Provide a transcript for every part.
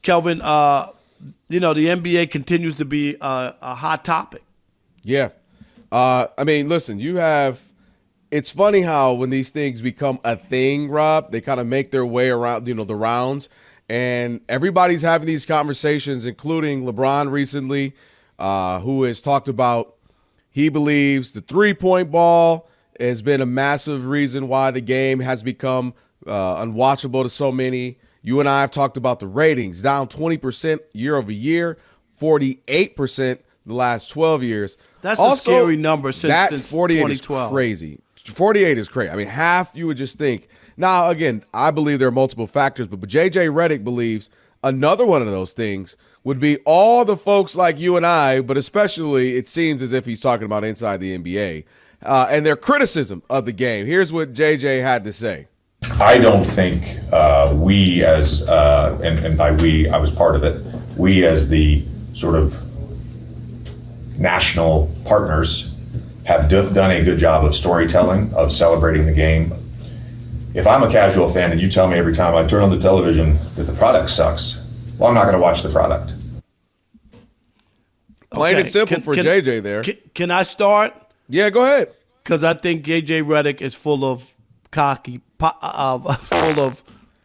Kelvin, the NBA continues to be a hot topic. Yeah. I mean, listen, it's funny how when these things become a thing, Rob, they kind of make their way around, the rounds. And everybody's having these conversations, including LeBron recently, who has talked about he believes the three-point ball has been a massive reason why the game has become unwatchable to so many. You and I have talked about the ratings, down 20% year over year, 48% the last 12 years. That's also a scary number since 48 2012. Is crazy. 48 is crazy. I mean, half you would just think. Now, again, I believe there are multiple factors, but JJ Redick believes another one of those things would be all the folks like you and I, but especially it seems as if he's talking about inside the NBA, and their criticism of the game. Here's what JJ had to say. I don't think we as, and by we, I was part of it, we as the sort of national partners have done a good job of storytelling, of celebrating the game. If I'm a casual fan and you tell me every time I turn on the television that the product sucks, well, I'm not going to watch the product. Plain and simple for JJ there. Can I start? Yeah, go ahead. Because I think JJ Redick is full of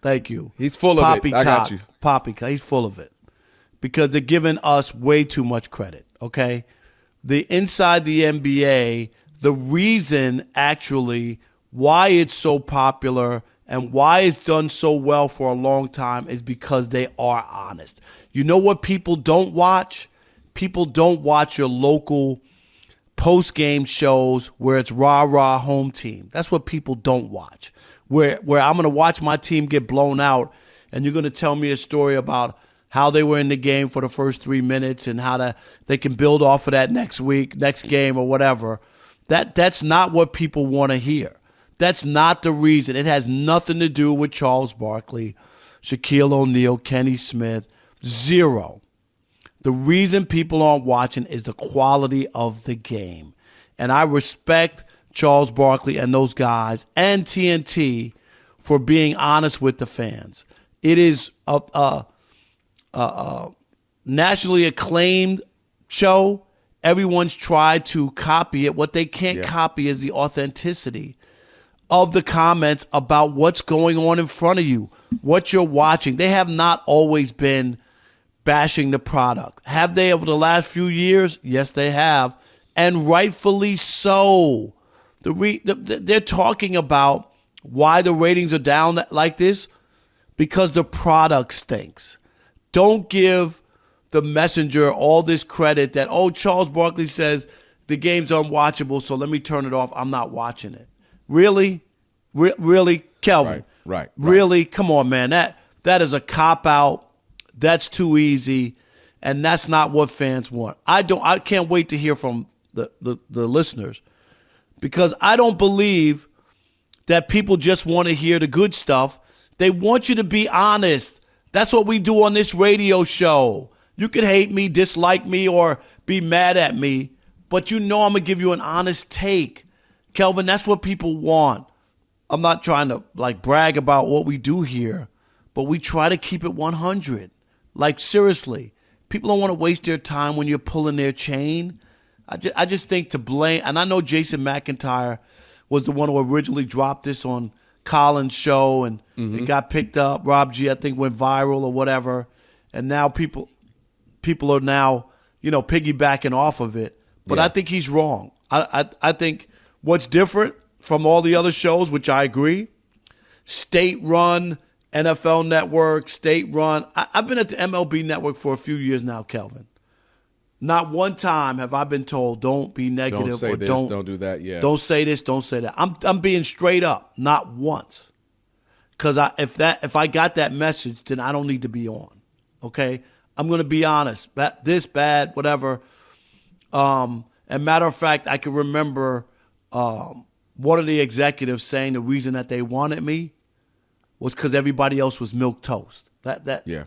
thank you. He's full of it. I got you. Poppycock. He's full of it. Because they're giving us way too much credit, okay? The inside the NBA, the reason actually why it's so popular and why it's done so well for a long time is because they are honest. You know what people don't watch? People don't watch your local post-game shows where it's rah-rah home team. That's what people don't watch. Where I'm going to watch my team get blown out and you're going to tell me a story about how they were in the game for the first 3 minutes and how they can build off of that next week, next game or whatever. That's not what people want to hear. That's not the reason. It has nothing to do with Charles Barkley, Shaquille O'Neal, Kenny Smith. Zero. The reason people aren't watching is the quality of the game. And I respect Charles Barkley and those guys and TNT for being honest with the fans. It is a nationally acclaimed show. Everyone's tried to copy it. What they can't copy is the authenticity of the comments about what's going on in front of you, what you're watching. They have not always been bashing the product. Have they over the last few years? Yes, they have, and rightfully so. They're talking about why the ratings are down like this because the product stinks. Don't give the messenger all this credit that, Charles Barkley says the game's unwatchable, so let me turn it off. I'm not watching it. Really? Really, Kelvin? Right. Really? Come on, man. That is a cop-out. That's too easy, and that's not what fans want. I can't wait to hear from the listeners because I don't believe that people just want to hear the good stuff. They want you to be honest. That's what we do on this radio show. You can hate me, dislike me, or be mad at me, but you know I'm going to give you an honest take. Kelvin, that's what people want. I'm not trying to brag about what we do here, but we try to keep it 100. Seriously, people don't want to waste their time when you're pulling their chain. I just think to blame, and I know Jason McIntyre was the one who originally dropped this on Colin's show, and it got picked up. Rob G, I think, went viral or whatever, and now people are now piggybacking off of it. But I think he's wrong. I think what's different from all the other shows, which I agree, state-run NFL Network, state-run. I've been at the MLB Network for a few years now, Kelvin. Not one time have I been told don't be negative don't say or this, don't do that. Yeah. Don't say this, don't say that. I'm being straight up, not once. Because if I got that message, then I don't need to be on. Okay, I'm going to be honest. This bad, whatever. And matter of fact, I can remember one of the executives saying the reason that they wanted me was because everybody else was milk toast. Yeah.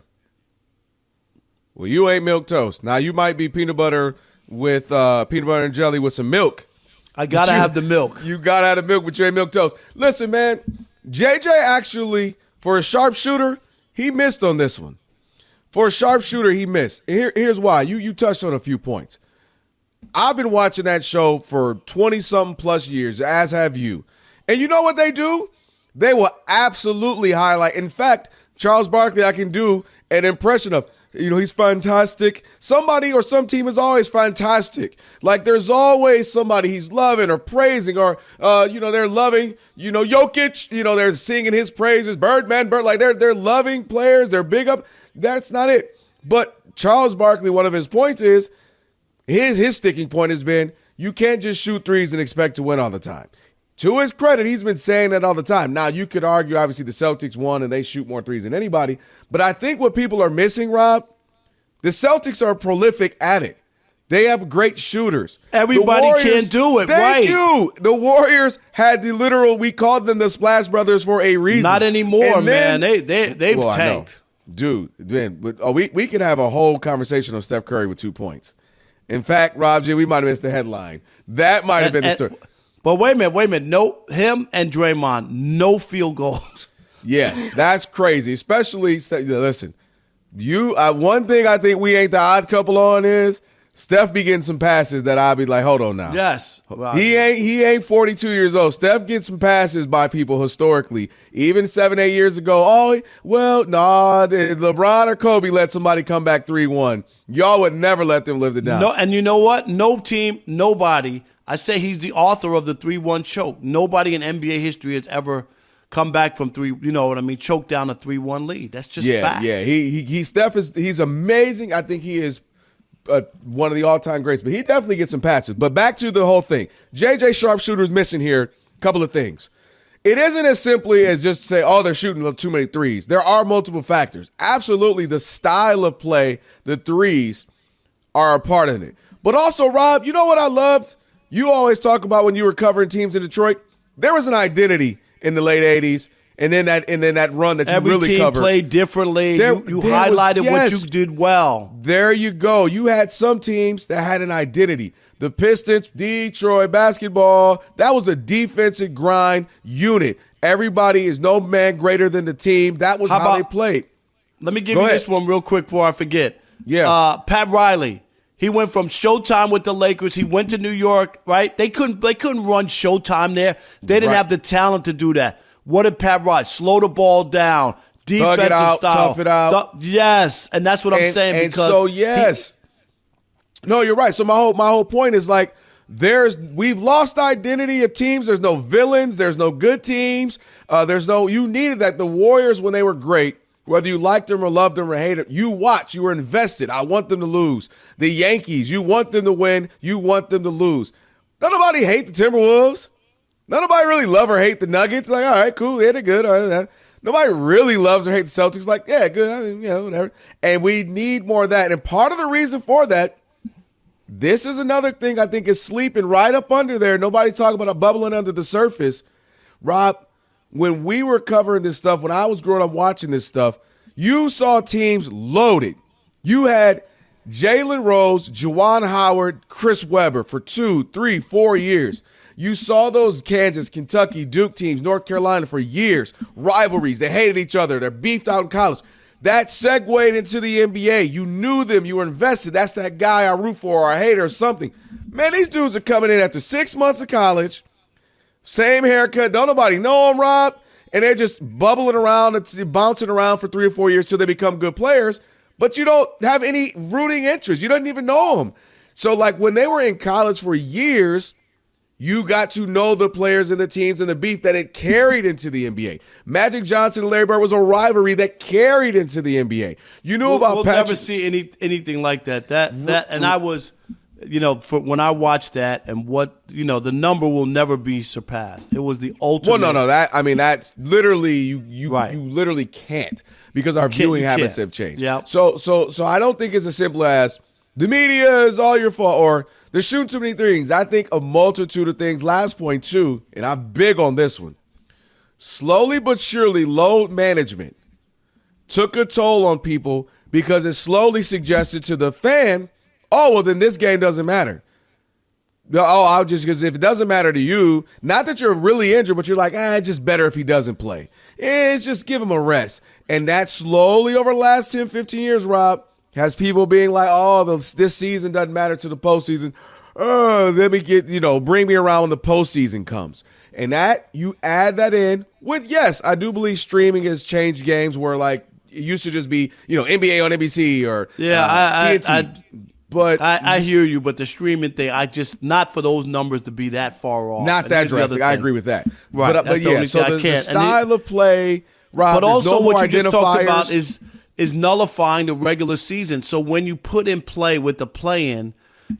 Well, you ain't milk toast. Now you might be peanut butter and jelly with some milk. I gotta have the milk. You gotta have the milk, but you ain't milk toast. Listen, man, JJ actually, for a sharpshooter, he missed on this one. For a sharpshooter, he missed. Here's why. You touched on a few points. I've been watching that show for 20-something plus years, as have you. And you know what they do? They will absolutely highlight. In fact, Charles Barkley, I can do an impression of, he's fantastic. Somebody or some team is always fantastic. Like there's always somebody he's loving or praising or, they're loving, Jokic, they're singing his praises, Birdman, like they're loving players. They're big up. That's not it. But Charles Barkley, one of his points is, his sticking point has been, you can't just shoot threes and expect to win all the time. To his credit, he's been saying that all the time. Now, you could argue, obviously, the Celtics won and they shoot more threes than anybody. But I think what people are missing, Rob, the Celtics are prolific at it. They have great shooters. Everybody can't do it, right? Thank you. The Warriors had the literal, we called them the Splash Brothers for a reason. Not anymore, man. They've tanked. Dude, we could have a whole conversation on Steph Curry with 2 points. In fact, Rob G, we might have missed the headline. That might have been the story. But wait a minute. No, him and Draymond, no field goals. Yeah, that's crazy. Especially, listen, one thing I think we ain't the odd couple on is Steph be getting some passes that I'll be like, hold on now. Yes. He ain't 42 years old. Steph gets some passes by people historically. Even 7-8 years ago, LeBron or Kobe let somebody come back 3-1. Y'all would never let them live it down. No, and you know what? No team, nobody. I say he's the author of the 3-1 choke. Nobody in NBA history has ever come back from choked down a 3-1 lead. That's just fact. Yeah, he's amazing. I think he is one of the all-time greats, but he definitely gets some passes. But back to the whole thing. JJ Sharpshooter's missing here. A couple of things. It isn't as simply as just say, they're shooting too many threes. There are multiple factors. Absolutely, the style of play, the threes are a part of it. But also, Rob, you know what I loved? You always talk about when you were covering teams in Detroit, there was an identity in the late 80s, and then that run that you really covered. Every team played differently. You highlighted what you did well. There you go. You had some teams that had an identity. The Pistons, Detroit basketball, that was a defensive grind unit. Everybody is no man greater than the team. That was how they played. Let me give you this one real quick before I forget. Yeah. Pat Riley. He went from Showtime with the Lakers. He went to New York, right? They couldn't run Showtime there. They didn't have the talent to do that. What did Pat Riley? Slow the ball down. Defensive style. Tough it out. Yes, and that's what I'm saying. And so, yes. No, you're right. So my whole point is like we've lost identity of teams. There's no villains. There's no good teams. You needed that. The Warriors, when they were great, whether you liked them or loved them or hated them, you were invested. I want them to lose. The Yankees, you want them to win. You want them to lose. Nobody hate the Timberwolves. Nobody really love or hate the Nuggets. Like, all right, cool. They did good. All right. Nobody really loves or hates the Celtics. Like, yeah, good. I mean, whatever. And we need more of that. And part of the reason for that, this is another thing I think is sleeping right up under there. Nobody talking about bubbling under the surface. Rob, when we were covering this stuff, when I was growing up watching this stuff, you saw teams loaded. You had Jalen Rose, Juwan Howard, Chris Webber for 2, 3, 4 years. You saw those Kansas, Kentucky, Duke teams, North Carolina for years. Rivalries. They hated each other. They're beefed out in college. That segued into the NBA. You knew them. You were invested. That's that guy I root for or I hate or something. Man, these dudes are coming in after 6 months of college. Same haircut. Don't nobody know them, Rob. And they're just bubbling around and bouncing around for 3 or 4 years till they become good players. But you don't have any rooting interest. You don't even know them. So, like, when they were in college for years, you got to know the players and the teams and the beef that it carried into the NBA. Magic Johnson and Larry Bird was a rivalry that carried into the NBA. You knew about We'll Patrick. never see anything like that. And I was, when I watched that and the number will never be surpassed. It was the ultimate. Well, no, that's literally you literally can't because our viewing habits have changed. Yeah. So I don't think it's as simple as the media is all your fault or they're shooting too many things. I think a multitude of things. Last point, too, and I'm big on this one. Slowly but surely, load management took a toll on people because it slowly suggested to the fan, then this game doesn't matter. I'll just, because if it doesn't matter to you, not that you're really injured, but you're like, it's just better if he doesn't play. It's just give him a rest. And that slowly over the last 10, 15 years, Rob, has people being like, this season doesn't matter to the postseason. Let me bring me around when the postseason comes. And that, you add that in with, yes, I do believe streaming has changed games where, like, it used to just be, NBA on NBC or TNT. But I hear you, but the streaming thing, not for those numbers to be that far off. Not that drastic. I agree with that. Right. But yeah, so the style of play, Rob, but also no what you just talked about identifiers. is nullifying the regular season. So when you put in play with the play-in,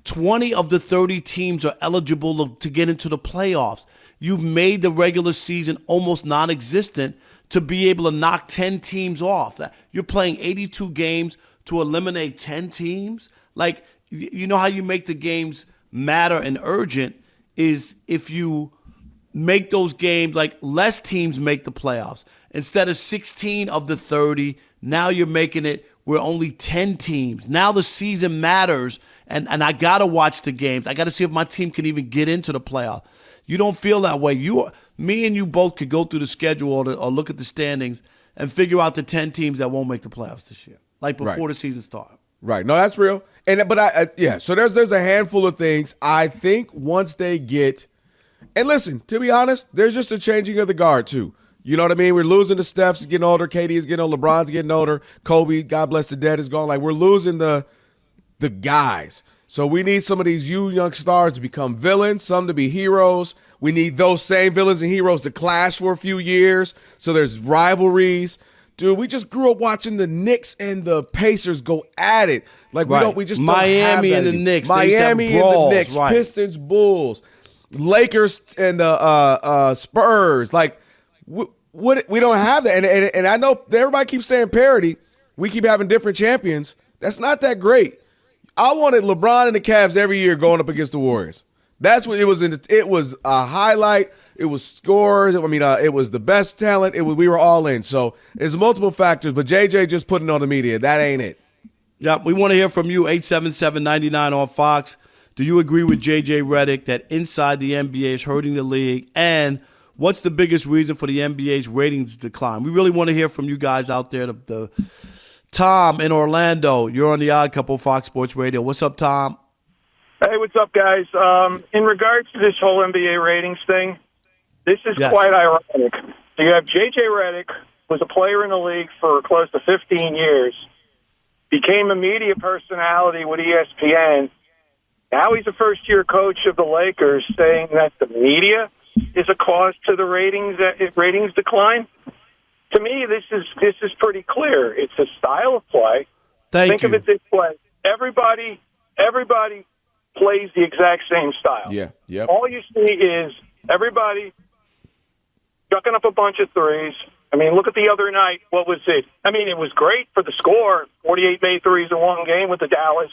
20 of the 30 teams are eligible to get into the playoffs. You've made the regular season almost non-existent to be able to knock 10 teams off. You're playing 82 games to eliminate 10 teams. Like, you know how you make the games matter and urgent is if you make those games, like less teams make the playoffs. Instead of 16 of the 30, now you're making it where only 10 teams. Now the season matters, and I got to watch the games. I got to see if my team can even get into the playoffs. You don't feel that way. Me and you both could go through the schedule or look at the standings and figure out the 10 teams that won't make the playoffs this year, like before the season starts. Right. No, that's real. So there's a handful of things I think once they get, and listen, to be honest, there's just a changing of the guard too. You know what I mean? We're losing the Steph's getting older, KD is getting older, LeBron's getting older, Kobe, God bless the dead, is gone. Like, we're losing the guys. So we need some of these young stars to become villains, some to be heroes. We need those same villains and heroes to clash for a few years. So there's rivalries. Dude, we just grew up watching the Knicks and the Pacers go at it. Like, we just don't have that and the Knicks. Miami and the Knicks, right. Pistons, Bulls, Lakers and the Spurs. Like, we don't have that. And I know everybody keeps saying parity. We keep having different champions. That's not that great. I wanted LeBron and the Cavs every year going up against the Warriors. That's what it was. It was a highlight. It was scores. It was the best talent. We were all in. So there's multiple factors, but JJ just putting it on the media. That ain't it. Yep, we want to hear from you, 877-99 on Fox. Do you agree with JJ Redick that inside the NBA is hurting the league? And what's the biggest reason for the NBA's ratings decline? We really want to hear from you guys out there. The Tom in Orlando, you're on the Odd Couple Fox Sports Radio. What's up, Tom? Hey, what's up, guys? In regards to this whole NBA ratings thing, this is quite ironic. So you have JJ Redick, who was a player in the league for close to 15 years, became a media personality with ESPN. Now he's a first-year coach of the Lakers, saying that the media is a cause to the ratings decline. To me, this is pretty clear. It's a style of play. Think of it this way: everybody plays the exact same style. Yeah. Yep. All you see is everybody chucking up a bunch of threes. I mean, look at the other night. What was it? I mean, it was great for the score. 48 made threes in one game with the Dallas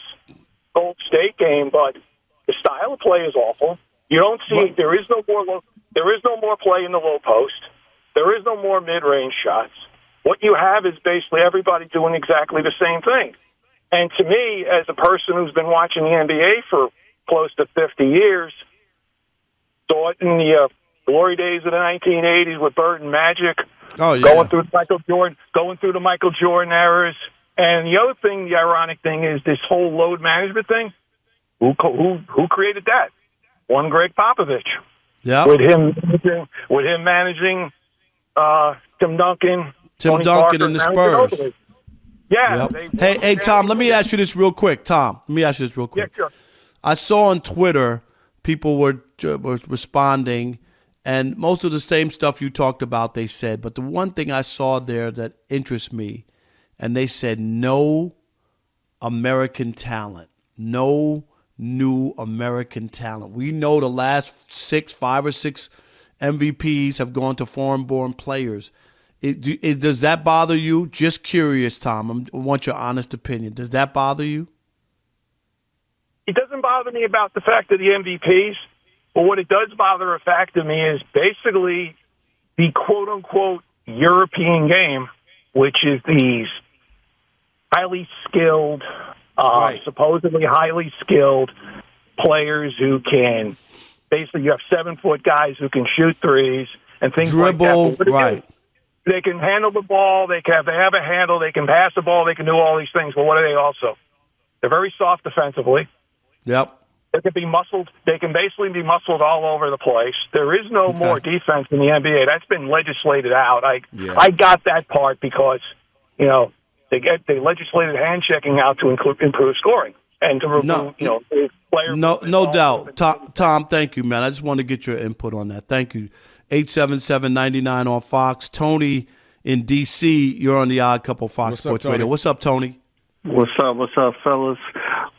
Gold State game, but the style of play is awful. You don't see there is no more play in the low post. There is no more mid-range shots. What you have is basically everybody doing exactly the same thing. And to me, as a person who's been watching the NBA for close to 50 years, saw it in the glory days of the 1980s with Bird and Magic, going through the Michael Jordan eras. And the other thing, the ironic thing, is this whole load management thing. Who created that? One Greg Popovich. Yeah. With him managing Tim Duncan. Tim Duncan and the Spurs. Yeah. Yep. Hey, Tom, let me ask you this real quick. Yeah, sure. I saw on Twitter people were responding, and most of the same stuff you talked about they said. But the one thing I saw there that interests me, and they said no American talent, no new American talent. We know the last 5 or 6 MVPs have gone to foreign-born players. Does that bother you? Just curious, Tom. I want your honest opinion. Does that bother you? It doesn't bother me about the fact of the MVPs, but what it does bother a fact of me is basically the quote-unquote European game, which is these highly skilled, supposedly highly skilled players who can basically, you have 7-foot guys who can shoot threes and things dribble, like that. right. They can handle the ball. They have a handle. They can pass the ball. They can do all these things. But what are they also? They're very soft defensively. Yep. They can be muscled. They can basically be muscled all over the place. There is no more defense in the NBA. That's been legislated out. I got that part because, they legislated hand checking out to improve scoring and to remove, players. No doubt. Tom, thank you, man. I just want to get your input on that. Thank you. 877-99 on Fox. Tony in D.C., you're on the Odd Couple Fox Sports Radio. What's up, Tony? What's up, fellas?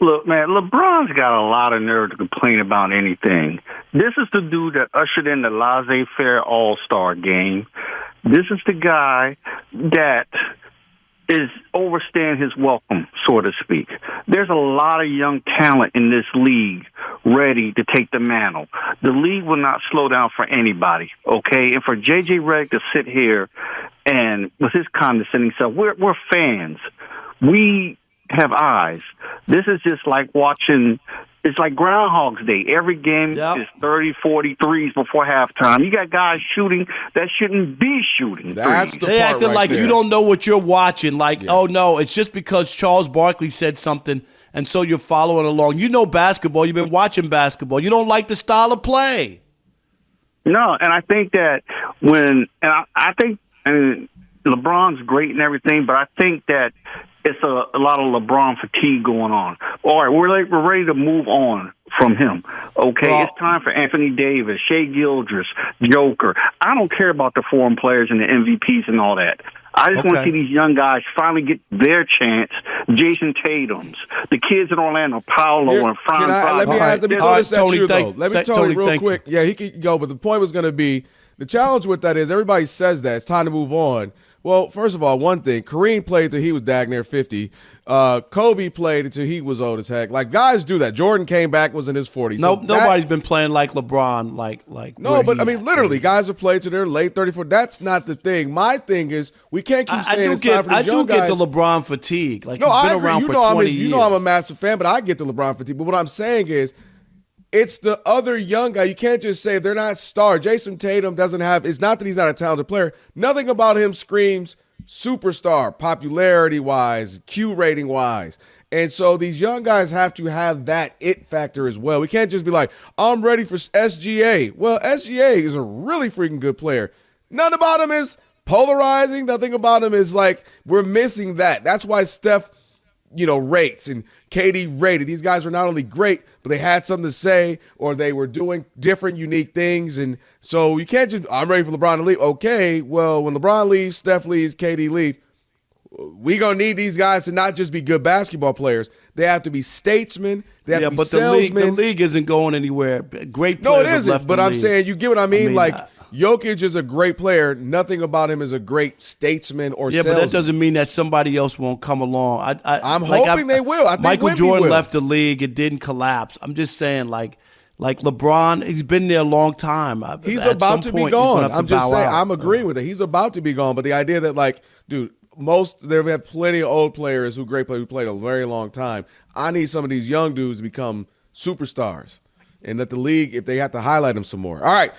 Look, man, LeBron's got a lot of nerve to complain about anything. This is the dude that ushered in the laissez-faire all-star game. This is the guy that is overstaying his welcome, so to speak. There's a lot of young talent in this league ready to take the mantle. The league will not slow down for anybody, okay? And for JJ Redick to sit here and with his condescending self, we're fans. We have eyes. This is just like watching. It's like Groundhog's Day. Every game is 30, 40 threes before halftime. You got guys shooting that shouldn't be shooting. That's the they part acting right like there. you don't know what you're watching. Like, oh, no, it's just because Charles Barkley said something, and so you're following along. You know basketball. You've been watching basketball. You don't like the style of play. No, and I think that I think LeBron's great and everything, but I think that it's a lot of LeBron fatigue going on. All right, we're ready to move on from him. Okay, well, it's time for Anthony Davis, Shea Gildress, Joker. I don't care about the foreign players and the MVPs and all that. I just want to see these young guys finally get their chance. Jason Tatum's, the kids in Orlando, Paolo and Franz. Let me throw this at you, though. Let me tell you real quick. You. Yeah, he could go, but the point was going to be, the challenge with that is everybody says that. It's time to move on. Well, first of all, one thing, Kareem played till he was dag near 50. Kobe played until he was old as heck. Like, guys do that. Jordan came back, was in his 40s. Nobody's been playing like LeBron. No, but I mean, literally, guys have played to their late 34. That's not the thing. My thing is, we can't keep saying it's time for these young guys. I do get the LeBron fatigue. Like, no, he's I been agree. around for 20 years. You know I'm a massive fan, but I get the LeBron fatigue. But what I'm saying is, it's the other young guy. You can't just say if they're not stars. Jason Tatum doesn't have – it's not that he's not a talented player. Nothing about him screams superstar, popularity-wise, Q rating-wise. And so these young guys have to have that it factor as well. We can't just be like, I'm ready for SGA. Well, SGA is a really freaking good player. Nothing about him is polarizing. Nothing about him is like we're missing that. That's why Steph – rates and KD rated. These guys are not only great, but they had something to say or they were doing different, unique things. And so you can't just, I'm ready for LeBron to leave. Okay, well, when LeBron leaves, Steph leaves, KD leaves, we going to need these guys to not just be good basketball players. They have to be statesmen. They have to be salesmen. The league isn't going anywhere. Great players No, it have isn't. left But the I'm league. saying, you get what I mean? Jokic is a great player. Nothing about him is a great statesman or salesman. But that doesn't mean that somebody else won't come along. I'm hoping they will. I think Michael Wemby Jordan will. left the league. It didn't collapse. I'm just saying, like LeBron, he's been there a long time. He's At about some to be point, you're gonna gone. have I'm to just bow saying, out. I'm agreeing with it. He's about to be gone. But the idea that, dude, there have plenty of old players who played a very long time. I need some of these young dudes to become superstars and let the league, if they have to highlight them some more. All right.